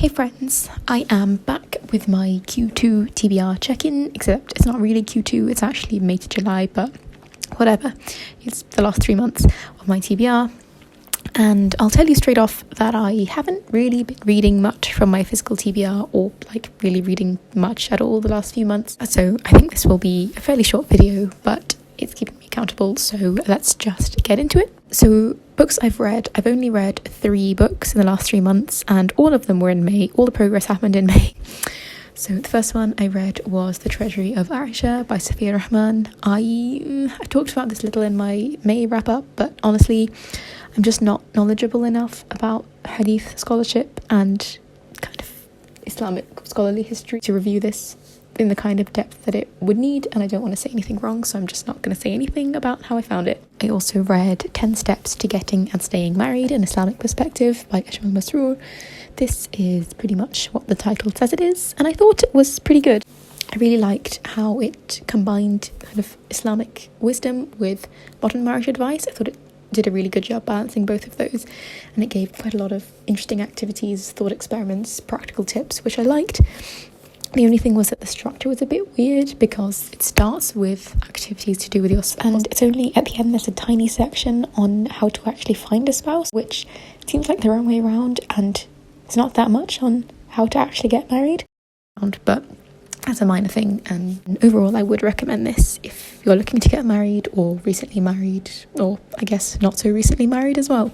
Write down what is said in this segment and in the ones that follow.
Hey friends, I am back with my Q2 TBR check-in, except it's not really Q2, it's actually May to July, but whatever. It's the last 3 months of my TBR, and I'll tell you straight off that I haven't really been reading much from my physical TBR, or really reading much at all the last few months, so I think this will be a fairly short video, but it's keeping me accountable, so let's just get into it. So books I've read, I've only read 3 books in the last 3 months, and all of them were in May. All the progress happened in May. So the first one I read was The Treasury of Aisha by Safiya Rahman. I talked about this little in my May wrap up, but honestly I'm just not knowledgeable enough about hadith scholarship and kind of Islamic scholarly history to review this in the kind of depth that it would need, and I don't want to say anything wrong, so I'm just not going to say anything about how I found it. I also read 10 Steps to Getting and Staying Married, an Islamic Perspective by Ashmal Masroor. This is pretty much what the title says it is, and I thought it was pretty good. I really liked how it combined kind of Islamic wisdom with modern marriage advice. I thought it did a really good job balancing both of those, and it gave quite a lot of interesting activities, thought experiments, practical tips, which I liked. The only thing was that the structure was a bit weird because it starts with activities to do with your spouse, and it's only at the end there's a tiny section on how to actually find a spouse, which seems like the wrong way around, and it's not that much on how to actually get married. But that's a minor thing, and overall I would recommend this if you're looking to get married or recently married, or I guess not so recently married as well.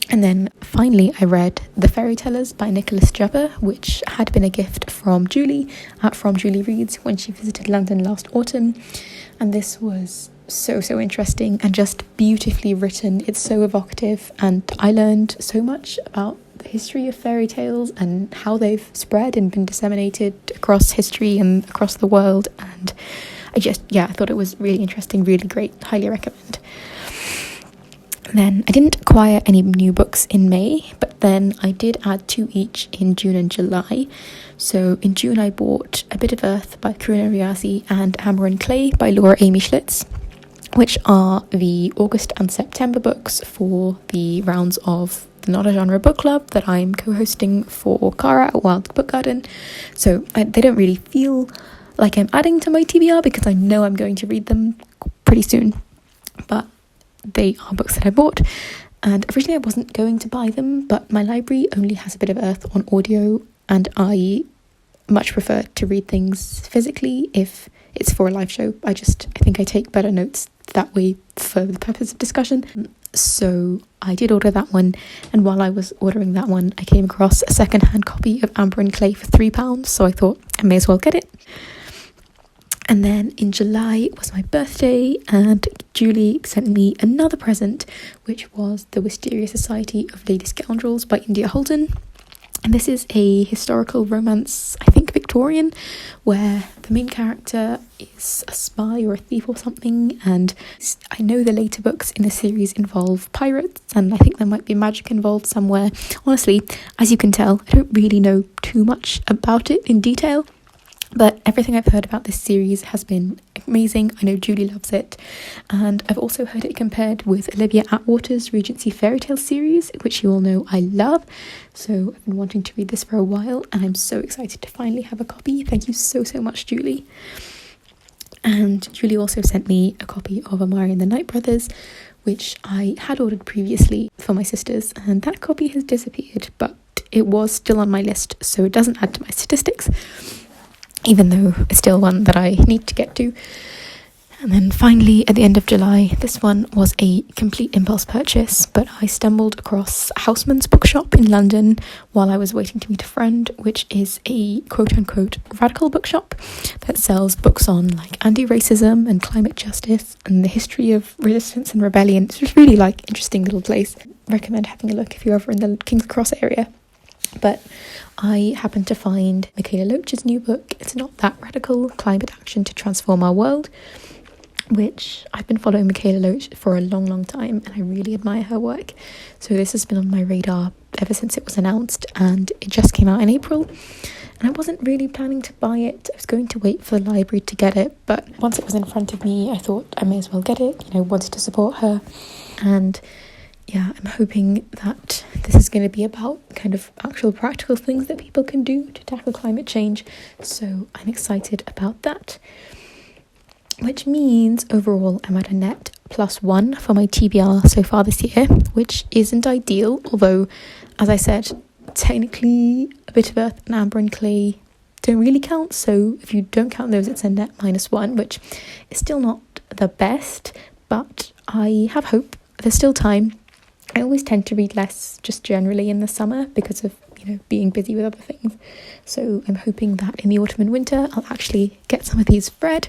And then finally I read The Fairy Tellers by Nicholas Jubber, which had been a gift from Julie at From Julie Reads when she visited London last autumn, and this was so interesting and just beautifully written. It's so evocative, and I learned so much about the history of fairy tales and how they've spread and been disseminated across history and across the world, and I thought it was really interesting, really great, highly recommend. Then I didn't acquire any new books in May, but then I did add 2 each in June and July. So in June I bought A Bit of Earth by Karuna Riazi and Hammer and Clay by Laura Amy Schlitz, which are the August and September books for the rounds of the Not a Genre Book Club that I'm co-hosting for Cara at Wild Book Garden. So they don't really feel like I'm adding to my TBR because I know I'm going to read them pretty soon, but they are books that I bought, and originally I wasn't going to buy them, but my library only has A Bit of Earth on audio, and I much prefer to read things physically if it's for a live show. I think I take better notes that way for the purpose of discussion. So I did order that one, and while I was ordering that one I came across a second-hand copy of Amber and Clay for £3, so I thought I may as well get it. And then in July was my birthday, and Julie sent me another present, which was The Wisteria Society of Lady Scoundrels by India Holden. And this is a historical romance, I think Victorian, where the main character is a spy or a thief or something, and I know the later books in the series involve pirates, and I think there might be magic involved somewhere. Honestly, as you can tell, I don't really know too much about it in detail, but everything I've heard about this series has been amazing. I know Julie loves it, and I've also heard it compared with Olivia Atwater's Regency Fairy Tale series, which you all know I love. So I've been wanting to read this for a while, and I'm so excited to finally have a copy. Thank you so much, Julie. And Julie also sent me a copy of Amari and the Night Brothers, which I had ordered previously for my sisters, and that copy has disappeared, but it was still on my list, so it doesn't add to my statistics, even though it's still one that I need to get to. And then finally, at the end of July, this one was a complete impulse purchase, but I stumbled across Houseman's bookshop in London while I was waiting to meet a friend, which is a quote-unquote radical bookshop that sells books on anti-racism and climate justice and the history of resistance and rebellion. It's just really interesting little place. Recommend having a look if you're ever in the King's Cross area. But I happened to find Michaela Loach's new book, It's Not That Radical, Climate Action to Transform Our World, which I've been following Michaela Loach for a long time, and I really admire her work. So this has been on my radar ever since it was announced, and it just came out in April. And I wasn't really planning to buy it. I was going to wait for the library to get it, but once it was in front of me, I thought I may as well get it. Wanted to support her. And yeah, I'm hoping that this is going to be about kind of actual practical things that people can do to tackle climate change. So I'm excited about that. Which means overall I'm at a net +1 for my TBR so far this year, which isn't ideal, although, as I said, technically a bit of earth and amber and clay don't really count, so if you don't count those, it's a net -1, which is still not the best, but I have hope. There's still time. I always tend to read less just generally in the summer because of, being busy with other things, so I'm hoping that in the autumn and winter I'll actually get some of these read.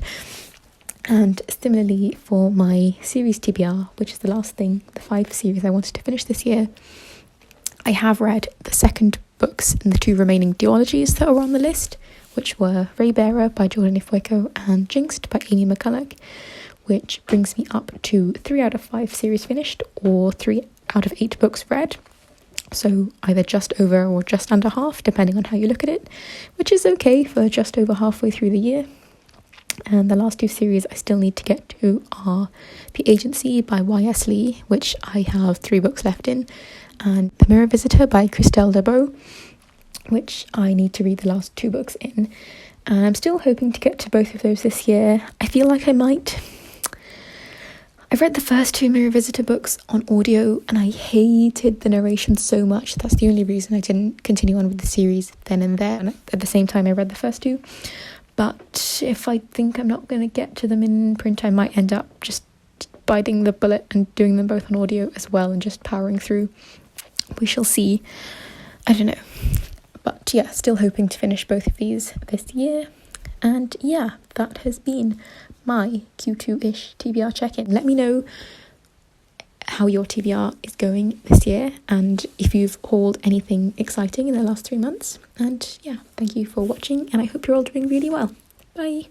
And similarly for my series TBR, which is the last thing, the 5 series I wanted to finish this year, I have read the second books in the 2 remaining duologies that are on the list, which were Raybearer by Jordan Ifueko and Jinxed by Amy McCulloch, which brings me up to 3 out of 5 series finished, or 3 out of 8 books read. So either just over or just under half, depending on how you look at it, which is okay for just over halfway through the year. And the last 2 series I still need to get to are The Agency by Y.S. Lee, which I have 3 books left in, and The Mirror Visitor by Christelle Lebeau, which I need to read the last 2 books in. And I'm still hoping to get to both of those this year. I feel like I might. I've read the first 2 Mirror Visitor books on audio and I hated the narration so much. That's the only reason I didn't continue on with the series then and there. And at the same time I read the first 2. But if I think I'm not going to get to them in print, I might end up just biting the bullet and doing them both on audio as well and just powering through. We shall see. I don't know. But yeah, still hoping to finish both of these this year. And yeah, that has been my Q2-ish TBR check-in. Let me know how your TBR is going this year and if you've hauled anything exciting in the last 3 months. And yeah, thank you for watching and I hope you're all doing really well. Bye.